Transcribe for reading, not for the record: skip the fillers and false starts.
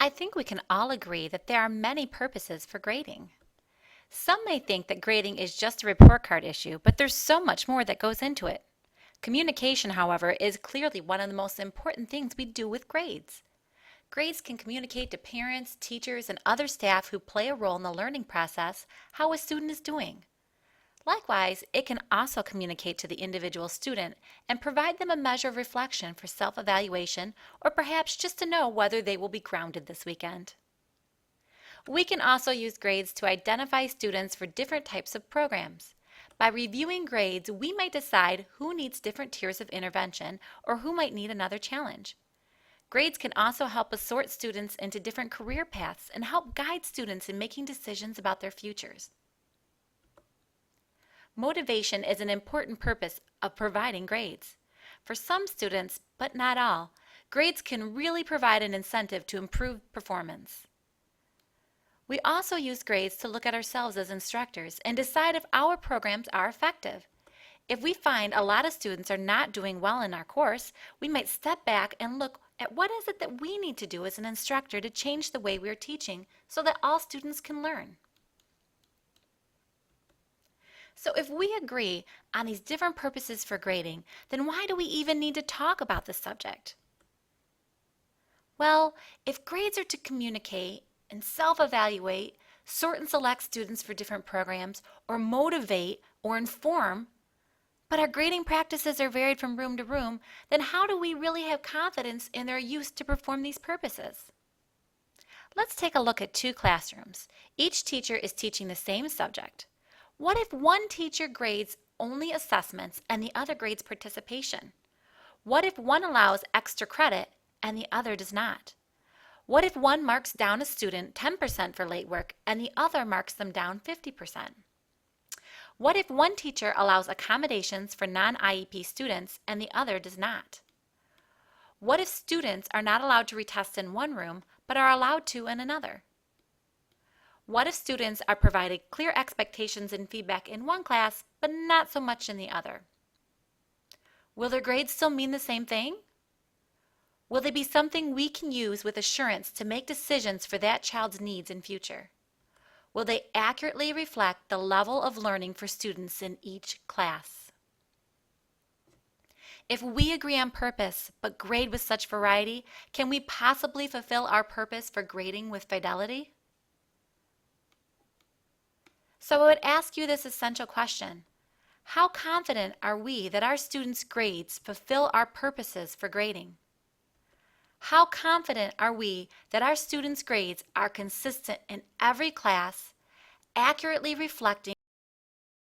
I think we can all agree that there are many purposes for grading. Some may think that grading is just a report card issue, but there's so much more that goes into it. Communication, however, is clearly one of the most important things we do with grades. Grades can communicate to parents, teachers, and other staff who play a role in the learning process how a student is doing. Likewise, it can also communicate to the individual student and provide them a measure of reflection for self-evaluation or perhaps just to know whether they will be grounded this weekend. We can also use grades to identify students for different types of programs. By reviewing grades, we might decide who needs different tiers of intervention or who might need another challenge. Grades can also help us sort students into different career paths and help guide students in making decisions about their futures. Motivation is an important purpose of providing grades. For some students, but not all, grades can really provide an incentive to improve performance. We also use grades to look at ourselves as instructors and decide if our programs are effective. If we find a lot of students are not doing well in our course, we might step back and look at what is it that we need to do as an instructor to change the way we are teaching so that all students can learn. So if we agree on these different purposes for grading, then why do we even need to talk about this subject? Well, if grades are to communicate and self-evaluate, sort and select students for different programs, or motivate or inform, but our grading practices are varied from room to room, then how do we really have confidence in their use to perform these purposes? Let's take a look at two classrooms. Each teacher is teaching the same subject. What if one teacher grades only assessments and the other grades participation? What if one allows extra credit and the other does not? What if one marks down a student 10% for late work and the other marks them down 50%? What if one teacher allows accommodations for non-IEP students and the other does not? What if students are not allowed to retest in one room but are allowed to in another? What if students are provided clear expectations and feedback in one class but not so much in the other? Will their grades still mean the same thing? Will they be something we can use with assurance to make decisions for that child's needs in future? Will they accurately reflect the level of learning for students in each class? If we agree on purpose but grade with such variety, can we possibly fulfill our purpose for grading with fidelity? So I would ask you this essential question. How confident are we that our students' grades fulfill our purposes for grading? How confident are we that our students' grades are consistent in every class, accurately reflecting